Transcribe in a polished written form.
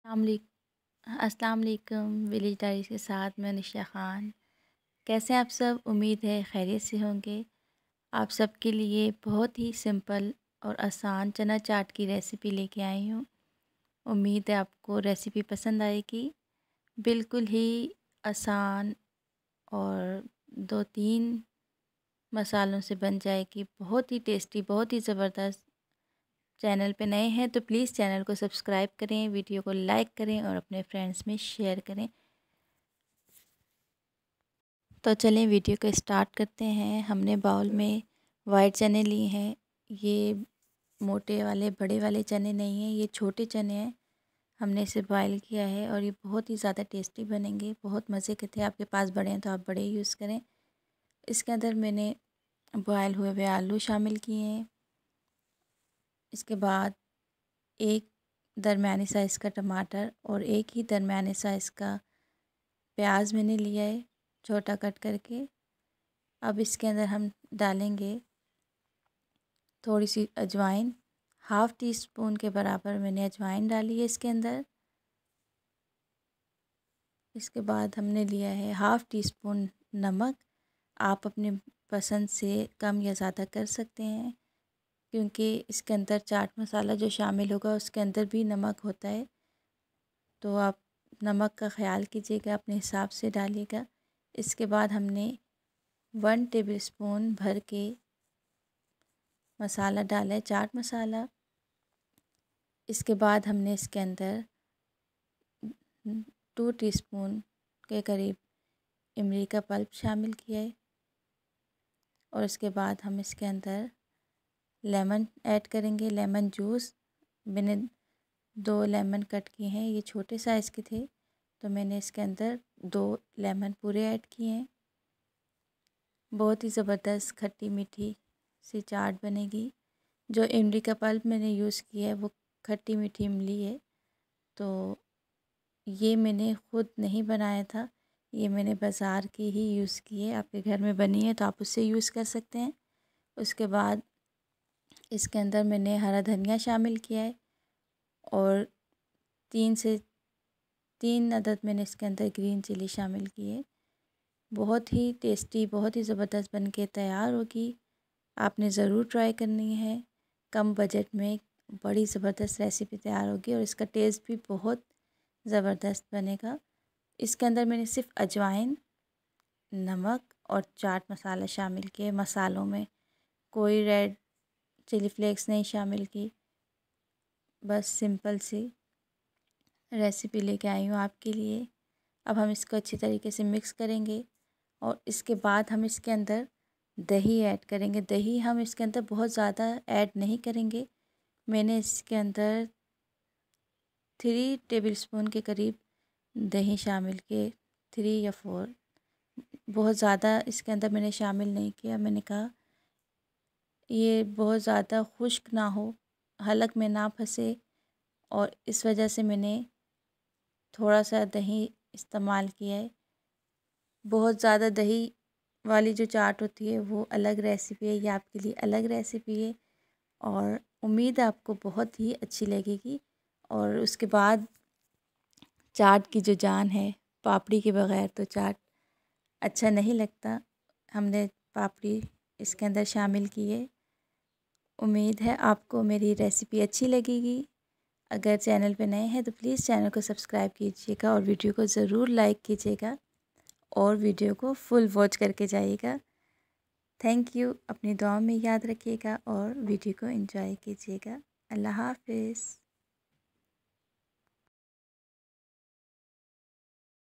अस्सलाम वालेकुम village diaries के साथ मैं निशा ख़ान। कैसे हैं आप सब? उम्मीद है खैरियत से होंगे। आप सबके लिए बहुत ही सिंपल और आसान चना चाट की रेसिपी लेके आई हूँ। उम्मीद है आपको रेसिपी पसंद आएगी। बिल्कुल ही आसान और 2-3 मसालों से बन जाएगी। बहुत ही टेस्टी, बहुत ही ज़बरदस्त। चैनल पे नए हैं तो प्लीज़ चैनल को सब्सक्राइब करें, वीडियो को लाइक करें और अपने फ्रेंड्स में शेयर करें। तो चलें वीडियो को स्टार्ट करते हैं। हमने बाउल में वाइट चने लिए हैं। ये मोटे वाले बड़े वाले चने नहीं हैं, ये छोटे चने हैं। हमने इसे बॉयल किया है और ये बहुत ही ज़्यादा टेस्टी बनेंगे, बहुत मज़े के थे। आपके पास बड़े हैं तो आप बड़े यूज़ करें। इसके अंदर मैंने बॉयल हुए हुए आलू शामिल किए हैं। इसके बाद एक दरमियानी साइज़ का टमाटर और एक ही दरमियाने साइज़ का प्याज मैंने लिया है, छोटा कट करके। अब इसके अंदर हम डालेंगे थोड़ी सी अजवाइन, हाफ़ टी स्पून के बराबर मैंने अजवाइन डाली है इसके अंदर। इसके बाद हमने लिया है हाफ़ टी स्पून नमक। आप अपने पसंद से कम या ज़्यादा कर सकते हैं, क्योंकि इसके अंदर चाट मसाला जो शामिल होगा उसके अंदर भी नमक होता है, तो आप नमक का ख़याल कीजिएगा, अपने हिसाब से डालिएगा। इसके बाद हमने 1 टेबलस्पून भर के मसाला डाला है, चाट मसाला। इसके बाद हमने इसके अंदर 2 टीस्पून के करीब इमली का पल्प शामिल किया है और इसके बाद हम इसके अंदर लेमन ऐड करेंगे, लेमन जूस। मैंने 2 लेमन कट किए हैं, ये छोटे साइज़ के थे तो मैंने इसके अंदर 2 लेमन पूरे ऐड किए हैं। बहुत ही ज़बरदस्त खट्टी मीठी सी चाट बनेगी। जो इमली का पल्प मैंने यूज़ किया है वो खट्टी मीठी इमली है, तो ये मैंने ख़ुद नहीं बनाया था, ये मैंने बाज़ार की ही यूज़ की है। आपके घर में बनी है तो आप उससे यूज़ कर सकते हैं। उसके बाद इसके अंदर मैंने हरा धनिया शामिल किया है और 3 अदद मैंने इसके अंदर ग्रीन चिली शामिल की है। बहुत ही टेस्टी, बहुत ही ज़बरदस्त बन के तैयार होगी। आपने ज़रूर ट्राई करनी है। कम बजट में बड़ी ज़बरदस्त रेसिपी तैयार होगी और इसका टेस्ट भी बहुत ज़बरदस्त बनेगा। इसके अंदर मैंने सिर्फ अजवाइन, नमक और चाट मसाला शामिल किए। मसालों में कोई रेड चिली फ्लेक्स नहीं शामिल की, बस सिंपल सी रेसिपी लेके आई हूँ आपके लिए। अब हम इसको अच्छी तरीके से मिक्स करेंगे और इसके बाद हम इसके अंदर दही ऐड करेंगे। दही हम इसके अंदर बहुत ज़्यादा ऐड नहीं करेंगे। मैंने इसके अंदर 3 टेबलस्पून के करीब दही शामिल किए, 3 या 4। बहुत ज़्यादा इसके अंदर मैंने शामिल नहीं किया। मैंने कहा ये बहुत ज़्यादा खुश्क ना हो, हलक में ना फंसे, और इस वजह से मैंने थोड़ा सा दही इस्तेमाल किया है। बहुत ज़्यादा दही वाली जो चाट होती है वो अलग रेसिपी है, ये आपके लिए अलग रेसिपी है और उम्मीद है आपको बहुत ही अच्छी लगेगी। और उसके बाद चाट की जो जान है, पापड़ी के बग़ैर तो चाट अच्छा नहीं लगता। हमने पापड़ी इसके अंदर शामिल की है। उम्मीद है आपको मेरी रेसिपी अच्छी लगेगी। अगर चैनल पे नए हैं तो प्लीज़ चैनल को सब्सक्राइब कीजिएगा और वीडियो को ज़रूर लाइक कीजिएगा और वीडियो को फुल वॉच करके जाइएगा। Thank you. अपनी दुआओं में याद रखिएगा और वीडियो को एंजॉय कीजिएगा। अल्लाह हाफ़िज़।